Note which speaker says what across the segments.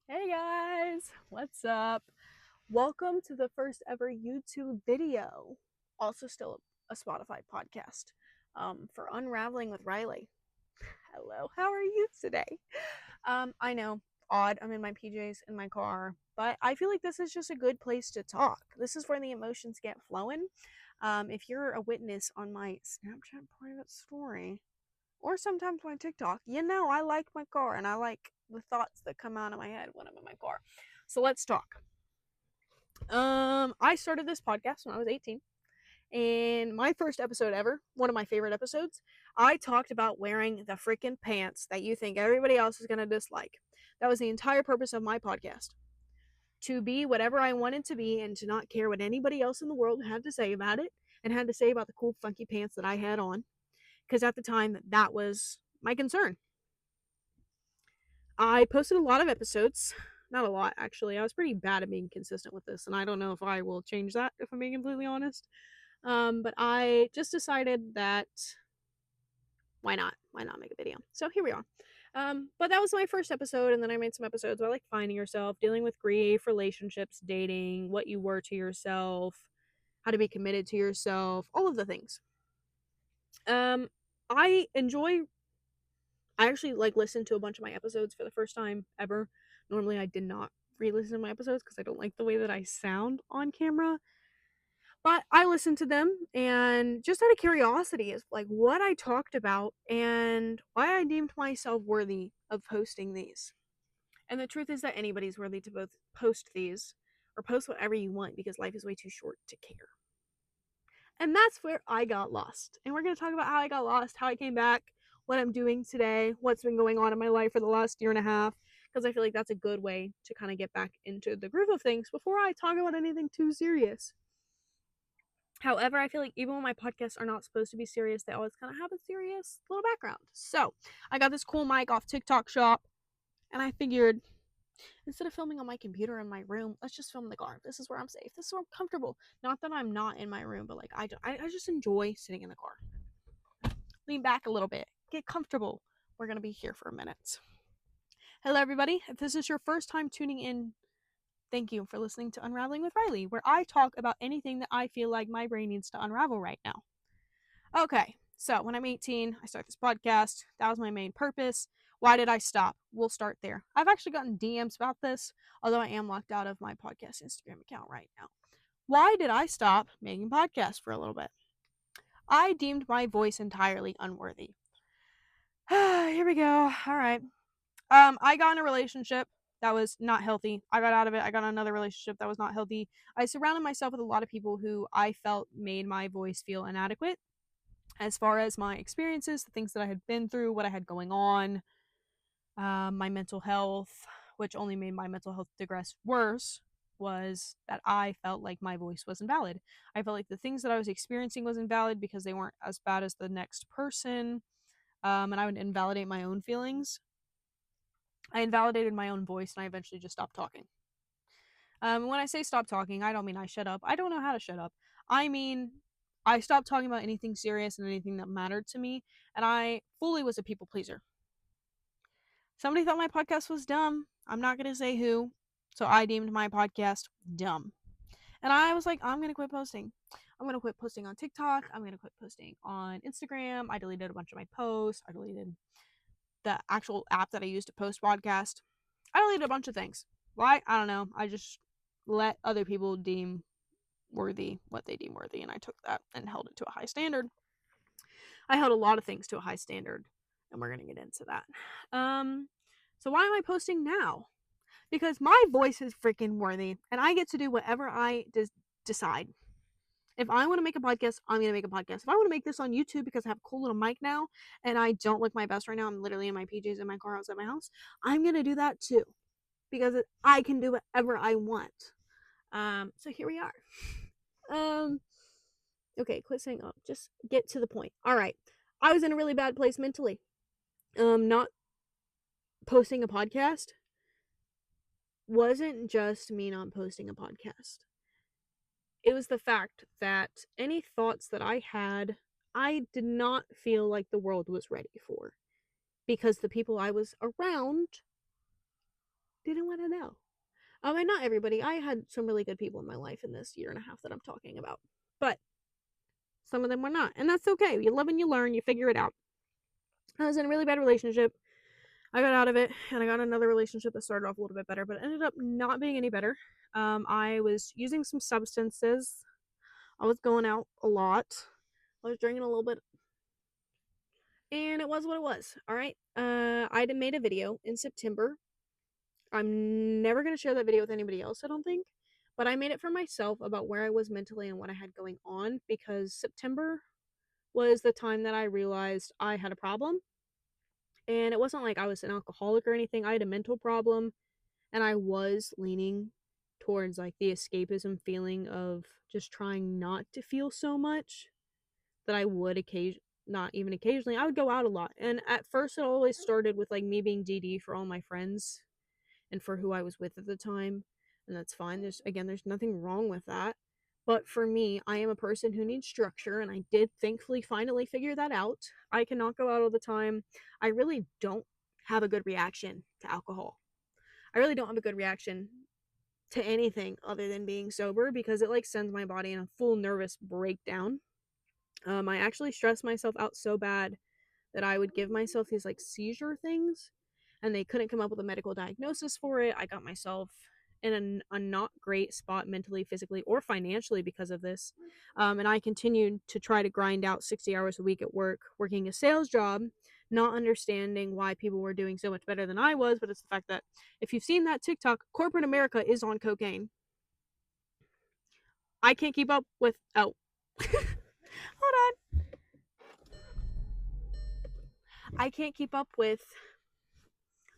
Speaker 1: Hey guys, what's up? Welcome to the first ever YouTube video, also still a Spotify podcast, for Unraveling with Riley. Hello, how are you today? I know, odd, I'm in my PJs in my car, but I feel like this is just a good place to talk. This is where the emotions get flowing. If you're a witness on my Snapchat private story, or sometimes my TikTok, I like my car and I like the thoughts that come out of my head when I'm in my car. So let's talk. I started this podcast when I was 18. And my first episode ever, one of my favorite episodes, I talked about wearing the freaking pants that you think everybody else is going to dislike. That was the entire purpose of my podcast. To be whatever I wanted to be and to not care what anybody else in the world had to say about it and had to say about the cool, funky pants that I had on. Because at the time, that was my concern. I posted a lot of episodes. Not a lot, actually. I was pretty bad at being consistent with this, and I don't know if I will change that, if I'm being completely honest. But I just decided that why not? Why not make a video? So here we are. But that was my first episode, and then I made some episodes about like finding yourself, dealing with grief, relationships, dating, what you were to yourself, how to be committed to yourself, all of the things. Um, I enjoy I actually like listened to a bunch of my episodes for the first time ever. Normally I did not re-listen to my episodes because I don't like the way that I sound on camera. But I listened to them and just out of curiosity is like what I talked about and why I deemed myself worthy of posting these. And the truth is that anybody's worthy to both post these or post whatever you want because life is way too short to care. And that's where I got lost. And we're going to talk about how I got lost, how I came back, what I'm doing today, what's been going on in my life for the last year and a half, because I feel like that's a good way to kind of get back into the groove of things before I talk about anything too serious. However, I feel like even when my podcasts are not supposed to be serious, they always kind of have a serious little background. So I got this cool mic off TikTok Shop, and I figured instead of filming on my computer in my room, let's just film in the car. This is where I'm safe. This is where I'm comfortable. Not that I'm not in my room, but like I just enjoy sitting in the car. Lean back a little bit. Get comfortable. We're going to be here for a minute. Hello, everybody. If this is your first time tuning in, thank you for listening to Unraveling with Riley, where I talk about anything that I feel like my brain needs to unravel right now. Okay, so when I'm 18, I start this podcast. That was my main purpose. Why did I stop? We'll start there. I've actually gotten DMs about this, although I am locked out of my podcast Instagram account right now. Why did I stop making podcasts for a little bit? I deemed my voice entirely unworthy. Here we go. All right. I got in a relationship that was not healthy. I got out of it. I got another relationship that was not healthy. I surrounded myself with a lot of people who I felt made my voice feel inadequate as far as my experiences, the things that I had been through, what I had going on, my mental health, which only made my mental health digress worse, was that I felt like my voice was invalid. I felt like the things that I was experiencing was invalid because they weren't as bad as the next person, and I would invalidate my own feelings. I invalidated my own voice, and I eventually just stopped talking. When I say stop talking, I don't mean I shut up. I don't know how to shut up. I mean, I stopped talking about anything serious and anything that mattered to me, and I fully was a people pleaser. Somebody thought my podcast was dumb. I'm not going to say who, so I deemed my podcast dumb. And I was like, I'm going to quit posting. I'm going to quit posting on TikTok. I'm going to quit posting on Instagram. I deleted a bunch of my posts. I deleted the actual app that I used to post podcast. I deleted a bunch of things. Why? I don't know. I just let other people deem worthy what they deem worthy, and I took that and held it to a high standard. I held a lot of things to a high standard, and we're going to get into that. So why am I posting now? Because my voice is freaking worthy, and I get to do whatever I decide. If I want to make a podcast, I'm going to make a podcast. If I want to make this on YouTube because I have a cool little mic now and I don't look my best right now, I'm literally in my PJs in my car outside my house, I'm going to do that too because I can do whatever I want. So here we are. Okay, quit saying oh, just get to the point. All right. I was in a really bad place mentally. Not posting a podcast wasn't just me not posting a podcast. It was the fact that any thoughts that I had, I did not feel like the world was ready for because the people I was around didn't want to know. And not everybody. I had some really good people in my life in this year and a half that I'm talking about. But some of them were not. And that's okay. You live and you learn, you figure it out. I was in a really bad relationship. I got out of it and I got another relationship that started off a little bit better, but it ended up not being any better. I was using some substances. I was going out a lot. I was drinking a little bit. And it was what it was. All right. I made a video in September. I'm never going to share that video with anybody else, I don't think. But I made it for myself about where I was mentally and what I had going on, because September was the time that I realized I had a problem. And it wasn't like I was an alcoholic or anything. I had a mental problem, and I was leaning towards like the escapism feeling of just trying not to feel so much, that I would not even occasionally, I would go out a lot. And at first it always started with like me being DD for all my friends and for who I was with at the time. And that's fine. There's nothing wrong with that. But for me, I am a person who needs structure, and I did thankfully finally figure that out. I cannot go out all the time. I really don't have a good reaction to alcohol. I really don't have a good reaction to anything other than being sober, because it like sends my body in a full nervous breakdown. I actually stressed myself out so bad that I would give myself these like seizure things, and they couldn't come up with a medical diagnosis for it. I got myself in a not great spot mentally, physically, or financially because of this. And I continued to try to grind out 60 hours a week at work, working a sales job, not understanding why people were doing so much better than I was. But it's the fact that if you've seen that TikTok, corporate America is on cocaine. I can't keep up with. Oh, hold on. I can't keep up with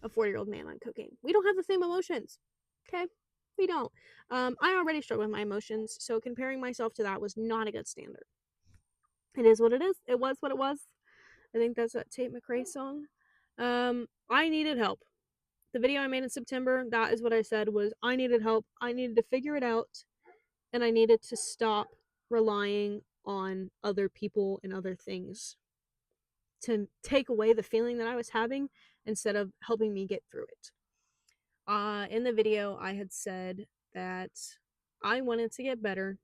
Speaker 1: a 40-year-old man on cocaine. We don't have the same emotions. Okay? We don't. I already struggle with my emotions, so comparing myself to that was not a good standard. It is what it is. It was what it was. I think that's that Tate McRae song. I needed help. The video I made in September, that is what I said, was I needed help. I needed to figure it out, and I needed to stop relying on other people and other things to take away the feeling that I was having instead of helping me get through it. In the video, I had said that I wanted to get better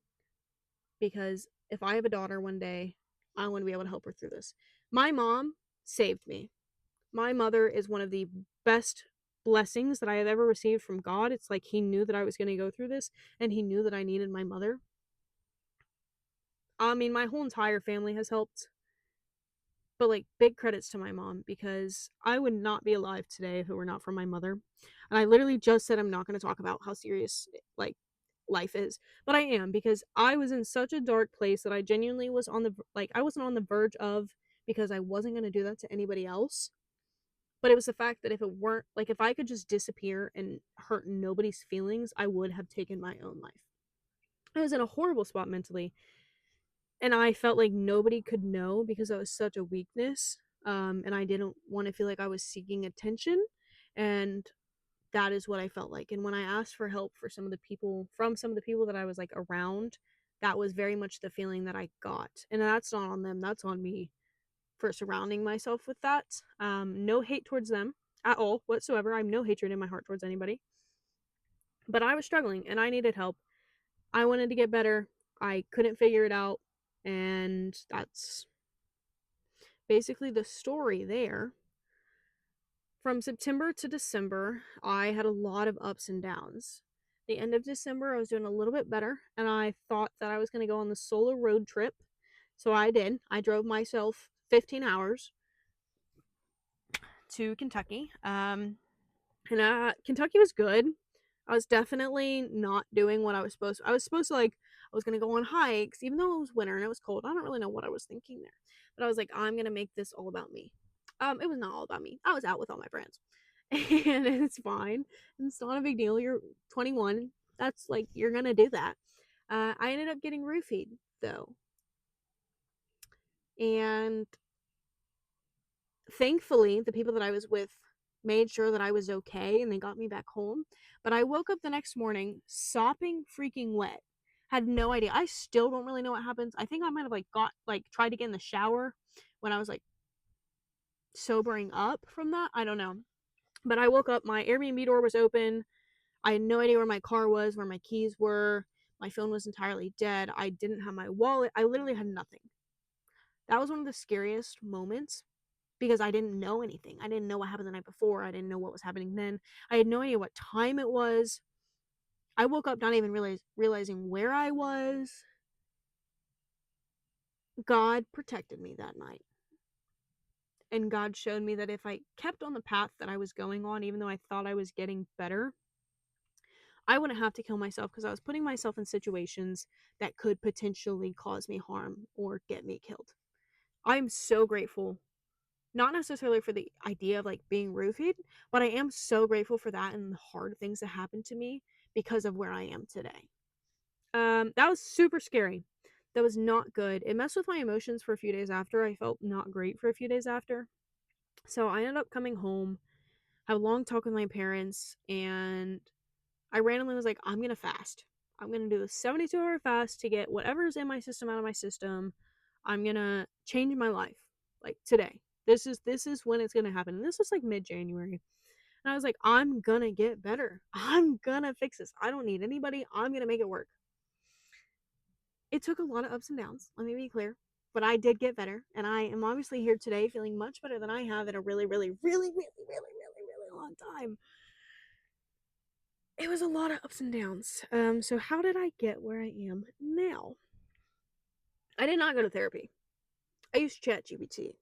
Speaker 1: because if I have a daughter one day, I want to be able to help her through this. My mom saved me. My mother is one of the best blessings that I have ever received from God. It's like he knew that I was going to go through this, and he knew that I needed my mother. I mean, my whole entire family has helped. But like, big credits to my mom, because I would not be alive today if it were not for my mother. And I literally just said I'm not going to talk about how serious like life is, but I am, because I was in such a dark place that I genuinely was on the I wasn't on the verge of, because I wasn't going to do that to anybody else. But it was the fact that if it weren't like, if I could just disappear and hurt nobody's feelings, I would have taken my own life. I was in a horrible spot mentally, and I felt like nobody could know because that was such a weakness. And I didn't want to feel like I was seeking attention, and that is what I felt like. And when I asked for help from some of the people that I was like around, that was very much the feeling that I got. And that's not on them, that's on me for surrounding myself with that. No hate towards them at all whatsoever. I have no hatred in my heart towards anybody. But I was struggling and I needed help. I wanted to get better. I couldn't figure it out. And that's basically the story there. From September to December, I had a lot of ups and downs. The end of December, I was doing a little bit better, and I thought that I was going to go on the solo road trip. So I did. I drove myself 15 hours to Kentucky. Kentucky was good. I was definitely not doing what I was supposed to. I was supposed to I was going to go on hikes, even though it was winter and it was cold. I don't really know what I was thinking there. But I was like, I'm going to make this all about me. It was not all about me. I was out with all my friends. And it's fine. It's not a big deal. You're 21. That's like, you're going to do that. I ended up getting roofied, though. And thankfully, the people that I was with made sure that I was okay, and they got me back home. But I woke up the next morning sopping freaking wet. Had no idea. I still don't really know what happens. I think I might have tried to get in the shower when I was sobering up from that. I don't know. But I woke up, my Airbnb door was open. I had no idea where my car was, where my keys were. My phone was entirely dead. I didn't have my wallet. I literally had nothing. That was one of the scariest moments because I didn't know anything. I didn't know what happened the night before. I didn't know what was happening then. I had no idea what time it was. I woke up not even realizing where I was. God protected me that night. And God showed me that if I kept on the path that I was going on, even though I thought I was getting better, I wouldn't have to kill myself because I was putting myself in situations that could potentially cause me harm or get me killed. I'm so grateful, not necessarily for the idea of like being roofied, but I am so grateful for that and the hard things that happened to me because of where I am today. That was super scary. That was not good. It messed with my emotions for a few days after. I felt not great for a few days after. So I ended up coming home, have a long talk with my parents, and I randomly was like, I'm gonna fast. I'm gonna do a 72-hour fast to get whatever's in my system out of my system. I'm gonna change my life. Like today. This is when it's gonna happen. And this was like mid-January. And I was like, I'm gonna get better. I'm gonna fix this. I don't need anybody. I'm gonna make it work. It took a lot of ups and downs, let me be clear. But I did get better, and I am obviously here today feeling much better than I have in a really, really, really, really, really, really, really long time. It was a lot of ups and downs. So how did I get where I am now? I did not go to therapy. I used ChatGPT.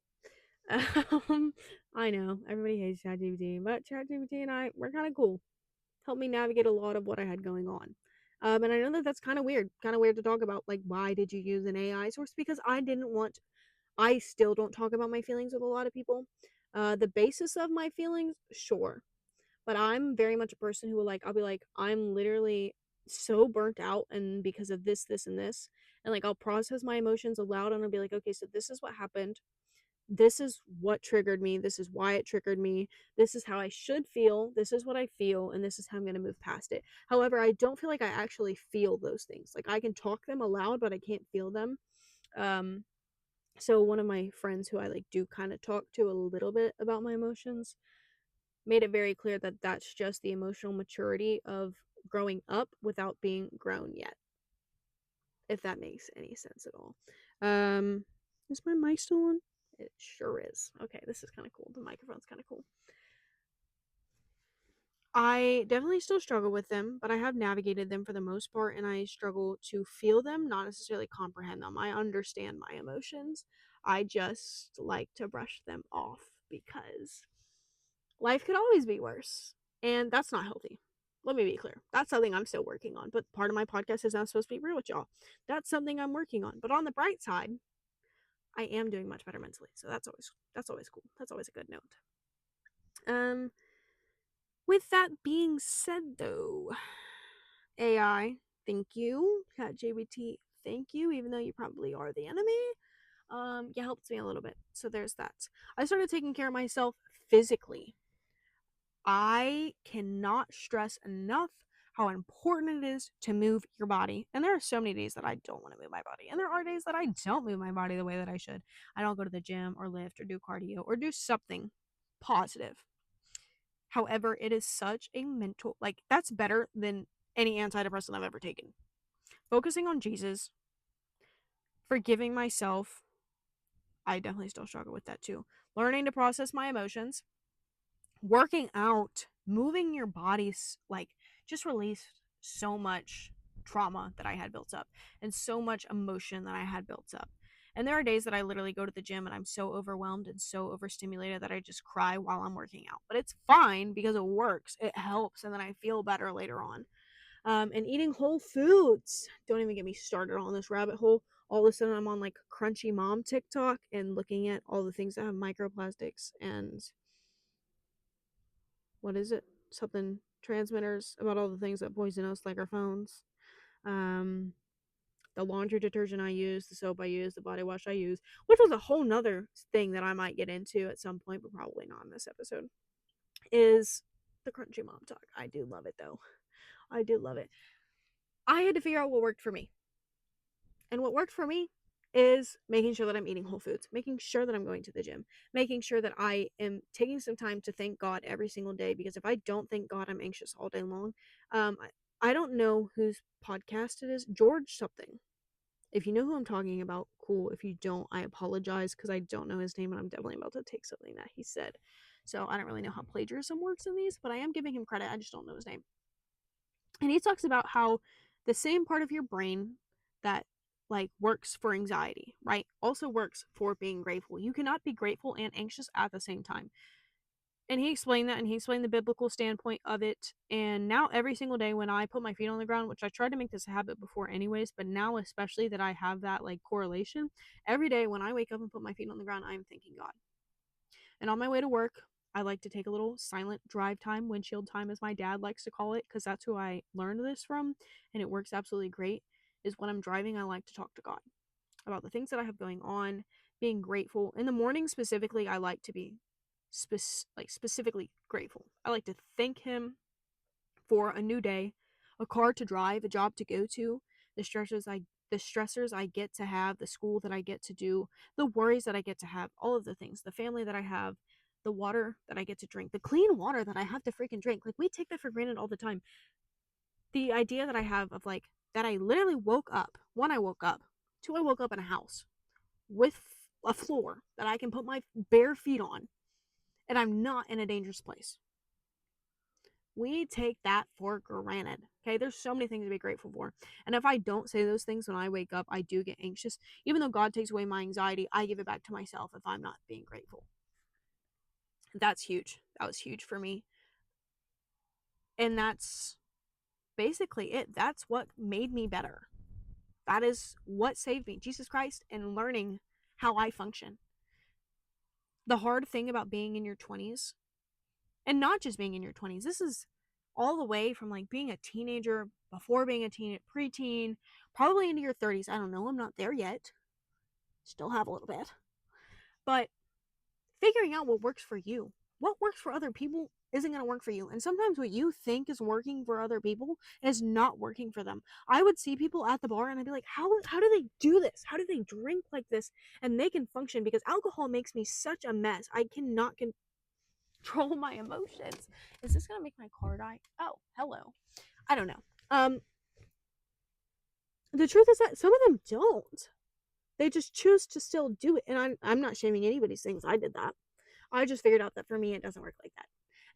Speaker 1: Um, I know everybody hates ChatGPT, but ChatGPT and I we're kind of cool. Helped me navigate a lot of what I had going on. And I know that that's kind of weird to talk about. Like, why did you use an AI source? Because I didn't want. I still don't talk about my feelings with a lot of people. The basis of my feelings, sure, but I'm very much a person who will like I'll be like I'm literally so burnt out and because of this, this, and this, and like I'll process my emotions aloud and I'll be like, okay, so this is what happened. This is what triggered me. This is why it triggered me. This is how I should feel. This is what I feel, and this is how I'm going to move past it. However, I don't feel like I actually feel those things. Like I can talk them aloud, but I can't feel them. Um, so one of my friends who I like do kind of talk to a little bit about my emotions made it very clear that that's just the emotional maturity of growing up without being grown yet, if that makes any sense at all. Um, is my mic still on? It sure is. Okay, this is kind of cool. The microphone's kind of cool. I definitely still struggle with them, but I have navigated them for the most part, and I struggle to feel them, not necessarily comprehend them. I understand my emotions. I just like to brush them off because life could always be worse. And that's not healthy. Let me be clear. That's something I'm still working on. But part of my podcast is not supposed to be real with y'all. That's something I'm working on. But on the bright side, I am doing much better mentally. So that's always cool. That's always a good note. Um with that being said though, AI, thank you. ChatGPT, thank you, even though you probably are the enemy. You helped me a little bit. So there's that. I started taking care of myself physically. I cannot stress enough how important it is to move your body. And there are so many days that I don't want to move my body. And there are days that I don't move my body the way that I should. I don't go to the gym or lift or do cardio or do something positive. However, it is such a mental, like, that's better than any antidepressant I've ever taken. Focusing on Jesus, forgiving myself, I definitely still struggle with that too. Learning to process my emotions, working out, moving your bodies, like just released so much trauma that I had built up and so much emotion that I had built up. And there are days that I literally go to the gym and I'm so overwhelmed and so overstimulated that I just cry while I'm working out. But it's fine because it works. It helps and then I feel better later on. And eating whole foods. Don't even get me started on this rabbit hole. All of a sudden I'm on like Crunchy Mom TikTok and looking at all the things that have microplastics and what is it? Something transmitters about all the things that poison us, like our phones. Um, the laundry detergent I use, the soap I use, the body wash I use, which was a whole nother thing that I might get into at some point, but probably not in this episode, is the Crunchy Mom Talk. I do love it though. I do love it. I had to figure out what worked for me. And what worked for me is making sure that I'm eating whole foods, making sure that I'm going to the gym, making sure that I am taking some time to thank God every single day, because if I don't thank God, I'm anxious all day long. I don't know whose podcast it is, George something. If you know who I'm talking about, cool. If you don't, I apologize because I don't know his name and I'm definitely about to take something that he said. So I don't really know how plagiarism works in these, but I am giving him credit. I just don't know his name. And he talks about how the same part of your brain that like works for anxiety, right, also works for being grateful. You cannot be grateful and anxious at the same time. And he explained that, and he explained the biblical standpoint of it. And now every single day when I put my feet on the ground, which I tried to make this a habit before anyways, but now especially that I have that like correlation, every day when I wake up and put my feet on the ground, I'm thanking God. And on my way to work, I like to take a little silent drive time, windshield time, as my dad likes to call it, because that's who I learned this from, and it works absolutely great. Is when I'm driving, I like to talk to God about the things that I have going on, being grateful. In the morning specifically, I like to be specifically grateful. I like to thank Him for a new day, a car to drive, a job to go to, the stressors I get to have, the school that I get to do, the worries that I get to have, all of the things, the family that I have, the water that I get to drink, the clean water that I have to freaking drink. Like, we take that for granted all the time. The idea that I have of like that I literally woke up, one, I woke up, two, I woke up in a house with a floor that I can put my bare feet on, and I'm not in a dangerous place. We take that for granted. Okay, there's so many things to be grateful for. And if I don't say those things when I wake up, I do get anxious. Even though God takes away my anxiety, I give it back to myself if I'm not being grateful. That's huge. That was huge for me. And that's basically it. That's what made me better. That is what saved me. Jesus Christ, and learning how I function. The hard thing about being in your 20s, and not just being in your 20s, this is all the way from like being a teenager, before being a teen, preteen, probably into your 30s. I don't know, I'm not there yet. Still have a little bit. But figuring out what works for you. What works for other people isn't going to work for you. And sometimes what you think is working for other people is not working for them. I would see people at the bar and I'd be like, how do they do this? How do they drink like this? And they can function, because alcohol makes me such a mess. I cannot control my emotions. Is this gonna make my car die? Oh, hello. I don't know. The truth is that some of them don't. They just choose to still do it. And I'm not shaming anybody's things. I did that. I just figured out that for me it doesn't work like that.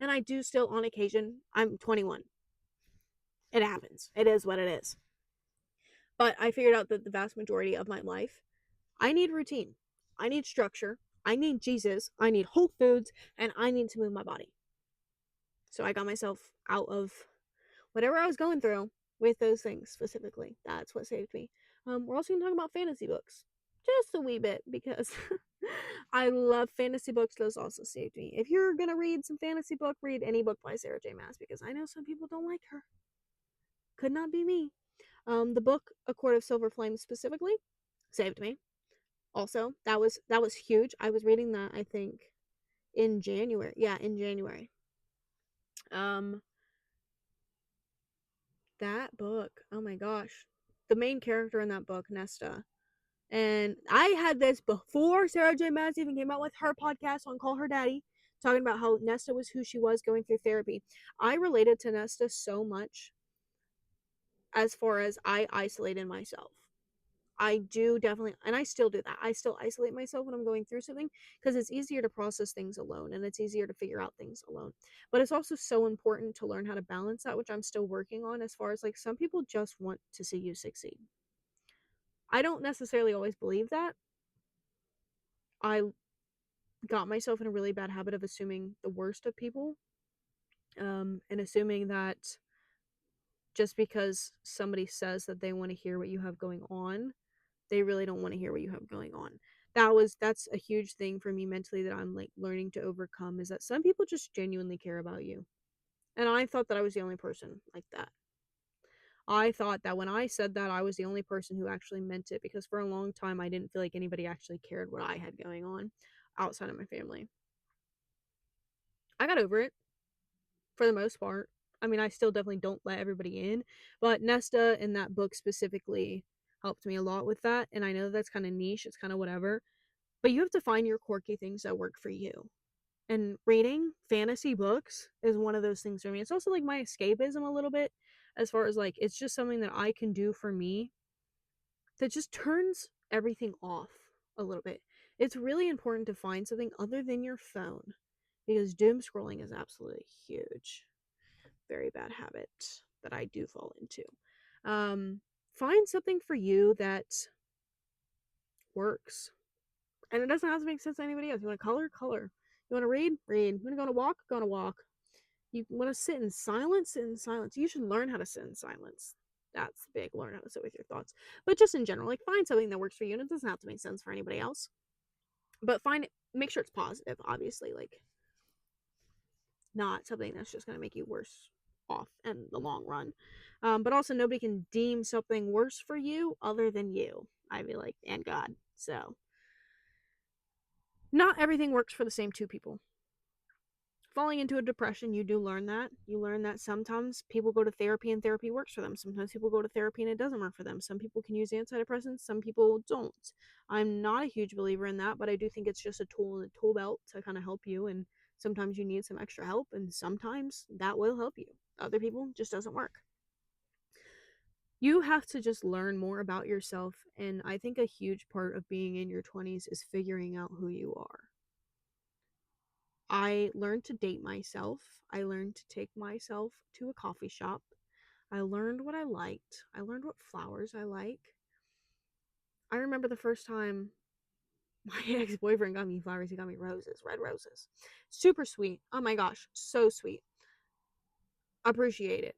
Speaker 1: And I do still on occasion. I'm 21. It happens. It is what it is. But I figured out that the vast majority of my life, I need routine. I need structure. I need Jesus. I need whole foods, and I need to move my body. So I got myself out of whatever I was going through with those things specifically. That's what saved me. We're also going to talk about fantasy books. Just a wee bit, because I love fantasy books. Those also saved me. If you're going to read some fantasy book, read any book by Sarah J Maas, because I know some people don't like her. Could not be me. The book A Court of Silver Flames specifically saved me. Also, that was huge. I was reading that, I think, in January. Yeah, in January. That book, oh my gosh, the main character in that book, Nesta, and I had this before Sarah J Maas even came out with her podcast on Call Her Daddy, talking about how Nesta was who she was going through therapy. I related to Nesta so much, as far as I isolated myself. I do definitely, and I still do that. I still isolate myself when I'm going through something, because it's easier to process things alone, and it's easier to figure out things alone. But it's also so important to learn how to balance that, which I'm still working on, as far as like some people just want to see you succeed. I don't necessarily always believe that. I got myself in a really bad habit of assuming the worst of people, and assuming that just because somebody says that they want to hear what you have going on, they really don't want to hear what you have going on. That's a huge thing for me mentally that I'm like learning to overcome, is that some people just genuinely care about you. And I thought that I was the only person like that. I thought that when I said that, I was the only person who actually meant it, because for a long time I didn't feel like anybody actually cared what I had going on outside of my family. I got over it for the most part. I mean, I still definitely don't let everybody in, but Nesta in that book specifically, helped me a lot with that. And I know that's kind of niche, it's kind of whatever, but you have to find your quirky things that work for you. And reading fantasy books is one of those things for me. It's also like my escapism a little bit, as far as like it's just something that I can do for me that just turns everything off a little bit. It's really important to find something other than your phone, because doom scrolling is absolutely huge. Very bad habit that I do fall into. Um, find something for you that works. And it doesn't have to make sense to anybody else. You want to color? Color. You want to read? Read. You want to go on a walk? Go on a walk. You want to sit in silence? Sit in silence. You should learn how to sit in silence. That's big. Learn how to sit with your thoughts. But just in general, like find something that works for you, and it doesn't have to make sense for anybody else. But find it, make sure it's positive, obviously, like not something that's just gonna make you worse off in the long run. But also nobody can deem something worse for you other than you, I feel like, and God. So not everything works for the same two people. Falling into a depression, you do learn that. You learn that sometimes people go to therapy and therapy works for them. Sometimes people go to therapy and it doesn't work for them. Some people can use antidepressants, some people don't. I'm not a huge believer in that, but I do think it's just a tool in the tool belt to kind of help you. And sometimes you need some extra help, and sometimes that will help you. Other people just doesn't work. You have to just learn more about yourself. And I think a huge part of being in your 20s is figuring out who you are. I learned to date myself. I learned to take myself to a coffee shop. I learned what I liked. I learned what flowers I like. I remember the first time my ex-boyfriend got me flowers. He got me roses, red roses. Super sweet. Oh my gosh, so sweet. Appreciate it.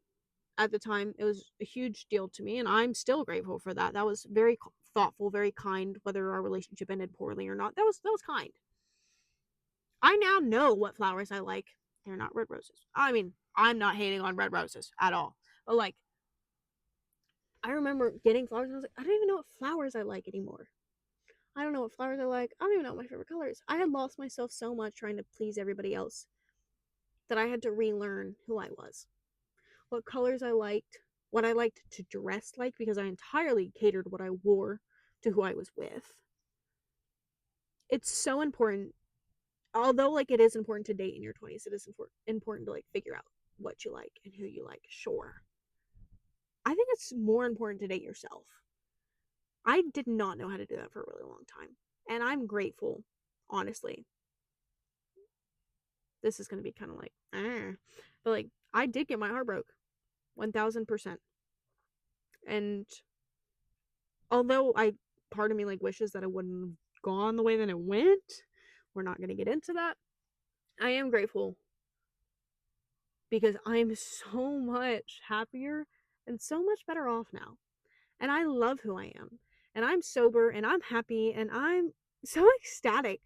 Speaker 1: At the time, it was a huge deal to me, and I'm still grateful for that. That was very thoughtful, very kind, whether our relationship ended poorly or not. That was kind. I now know what flowers I like. They're not red roses. I mean, I'm not hating on red roses at all. But like, I remember getting flowers and I was like, I don't even know what flowers I like anymore. I don't know what flowers I like. I don't even know what my favorite color is. I had lost myself so much trying to please everybody else that I had to relearn who I was. What colors I liked, what I liked to dress like, because I entirely catered what I wore to who I was with. It's so important, although like it is important to date in your 20s, it is important to like figure out what you like and who you like. Sure, I think it's more important to date yourself. I did not know how to do that for a really long time, and I'm grateful, honestly. This is going to be kind of like but like I did get my heart broke 1000%. And although I part of me like wishes that it wouldn't have gone the way that it went, we're not going to get into that. I am grateful because I'm so much happier and so much better off now. And I love who I am. And I'm sober and I'm happy and I'm so ecstatic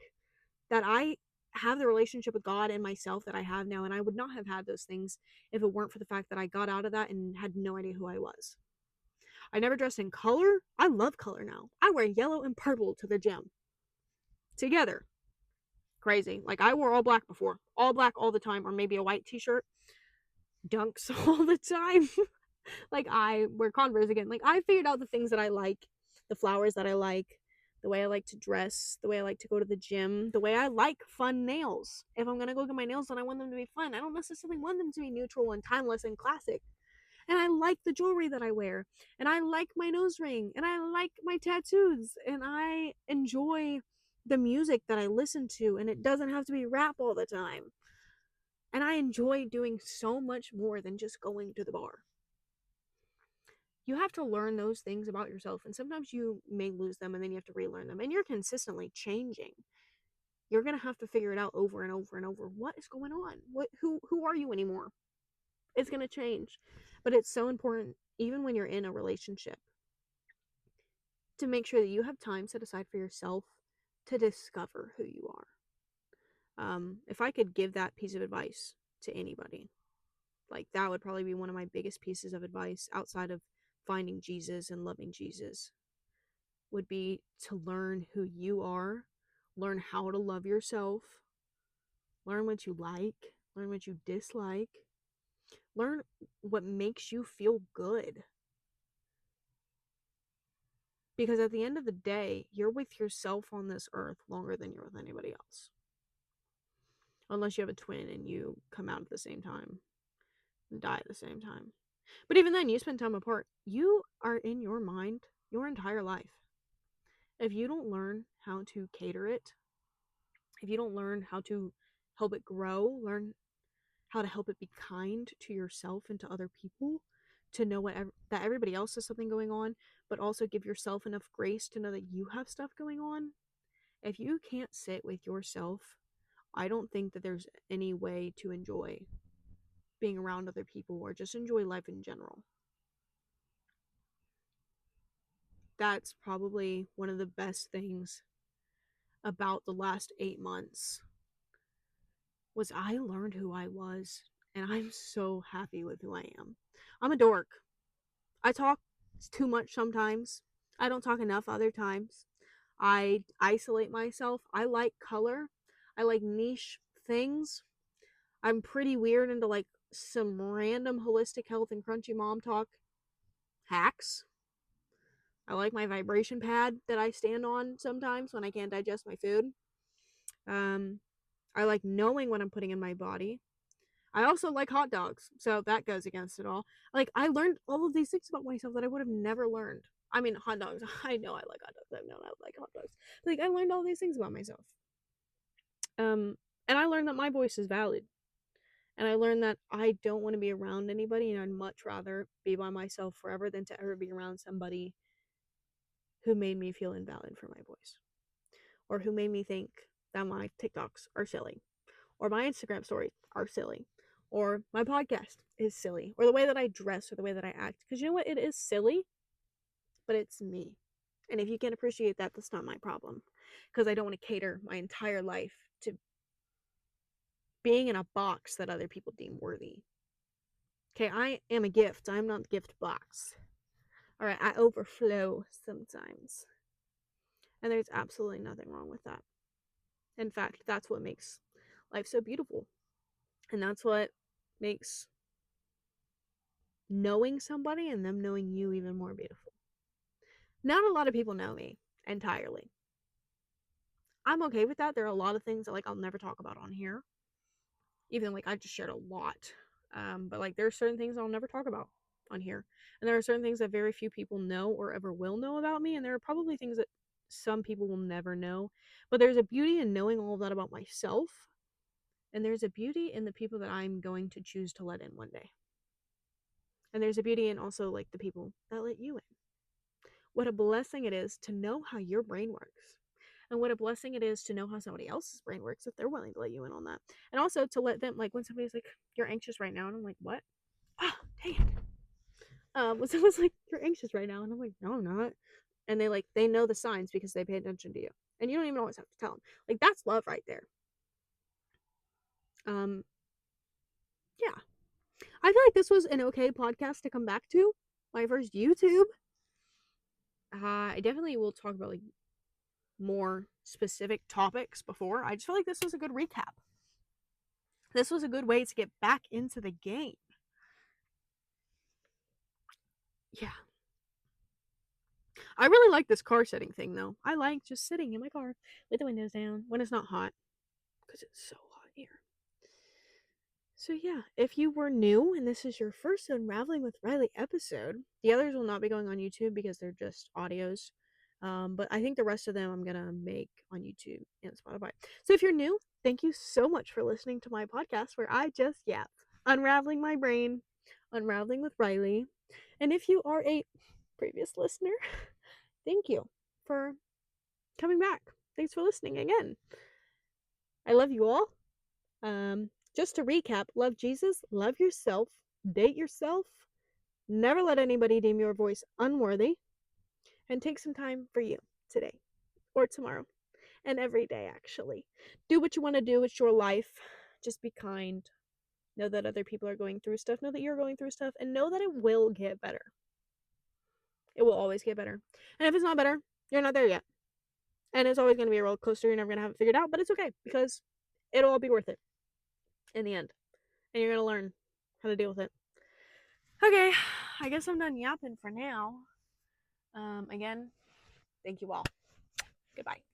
Speaker 1: that I have the relationship with God and myself that I have now. And I would not have had those things if it weren't for the fact that I got out of that and had no idea who I was. I never dressed in color. I love color now. I wear yellow and purple to the gym. Together. Crazy. Like I wore all black before. All black all the time, or maybe a white t-shirt. Dunks all the time. Like I wear Converse again. Like I figured out the things that I like, the flowers that I like, the way I like to dress, the way I like to go to the gym, the way I like fun nails. If I'm gonna go get my nails done, I want them to be fun. I don't necessarily want them to be neutral and timeless and classic. And I like the jewelry that I wear, and I like my nose ring, and I like my tattoos, and I enjoy the music that I listen to, and it doesn't have to be rap all the time. And I enjoy doing so much more than just going to the bar. You have to learn those things about yourself, and sometimes you may lose them and then you have to relearn them, and you're consistently changing. You're going to have to figure it out over and over and over. What is going on? Who are you anymore? It's going to change. But it's so important, even when you're in a relationship, to make sure that you have time set aside for yourself to discover who you are. If I could give that piece of advice to anybody, like that would probably be one of my biggest pieces of advice outside of finding Jesus and loving Jesus, would be to learn who you are, learn how to love yourself, learn what you like, learn what you dislike, learn what makes you feel good. Because at the end of the day, you're with yourself on this earth longer than you're with anybody else. Unless you have a twin and you come out at the same time and die at the same time. But even then, you spend time apart. You are in your mind your entire life. If you don't learn how to cater it, if you don't learn how to help it grow, learn how to help it be kind to yourself and to other people, to know that everybody else has something going on, but also give yourself enough grace to know that you have stuff going on. If you can't sit with yourself, I don't think that there's any way to enjoy being around other people or just enjoy life in general. That's probably one of the best things about the last 8 months was I learned who I was, and I'm so happy with who I am. I'm a dork. I talk too much sometimes. I don't talk enough other times. I isolate myself. I like color. I like niche things. I'm pretty weird into like some random holistic health and crunchy mom talk hacks. I like my vibration pad that I stand on sometimes when I can't digest my food. I like knowing what I'm putting in my body. I also like hot dogs, so that goes against it all. Like, I learned all of these things about myself that I would have never learned. I mean, hot dogs. I know I like hot dogs. I've known I like hot dogs. Like, I learned all these things about myself. And I learned that my voice is valid. And I learned that I don't want to be around anybody, and I'd much rather be by myself forever than to ever be around somebody who made me feel invalid for my voice, or who made me think that my TikToks are silly, or my Instagram stories are silly, or my podcast is silly, or the way that I dress, or the way that I act. Because you know what? It is silly, but it's me. And if you can't appreciate that, that's not my problem. Because I don't want to cater my entire life to being in a box that other people deem worthy. Okay, I am a gift. I'm not the gift box. Alright, I overflow sometimes. And there's absolutely nothing wrong with that. In fact, that's what makes life so beautiful. And that's what makes knowing somebody and them knowing you even more beautiful. Not a lot of people know me entirely. I'm okay with that. There are a lot of things that like I'll never talk about on here. Even like I just shared a lot. But like there are certain things I'll never talk about on here. And there are certain things that very few people know or ever will know about me. And there are probably things that some people will never know. But there's a beauty in knowing all of that about myself. And there's a beauty in the people that I'm going to choose to let in one day. And there's a beauty in also like the people that let you in. What a blessing it is to know how your brain works. And what a blessing it is to know how somebody else's brain works if they're willing to let you in on that. And also to let them, like when somebody's like, you're anxious right now. And I'm like, what? Ah, dang it. When someone's like, you're anxious right now. And I'm like, no, I'm not. And they know the signs because they pay attention to you. And you don't even always have to tell them. Like, that's love right there. Yeah. I feel like this was an okay podcast to come back to. My first YouTube. I definitely will talk about like more specific topics before. I just feel like this was a good recap. This was a good way to get back into the game. Yeah. I really like this car sitting thing though. I like just sitting in my car with the windows down when it's not hot. Because it's so hot here. So yeah, if you were new and this is your first Unraveling with Riley episode, the others will not be going on YouTube because they're just audios. But I think the rest of them I'm gonna make on YouTube and Spotify. So if you're new, thank you so much for listening to my podcast where I just yap, unraveling my brain, unraveling with Riley. And if you are a previous listener, thank you for coming back. Thanks for listening again. I love you all. Just to recap, love Jesus, love yourself, date yourself, never let anybody deem your voice unworthy, and take some time for you today or tomorrow and every day, actually. Do what you want to do. It's your life. Just be kind. Know that other people are going through stuff. Know that you're going through stuff. And know that it will get better. It will always get better. And if it's not better, you're not there yet. And it's always going to be a roller coaster. You're never going to have it figured out. But it's okay because it'll all be worth it in the end. And you're going to learn how to deal with it. Okay, I guess I'm done yapping for now. Again, Thank you all. Goodbye.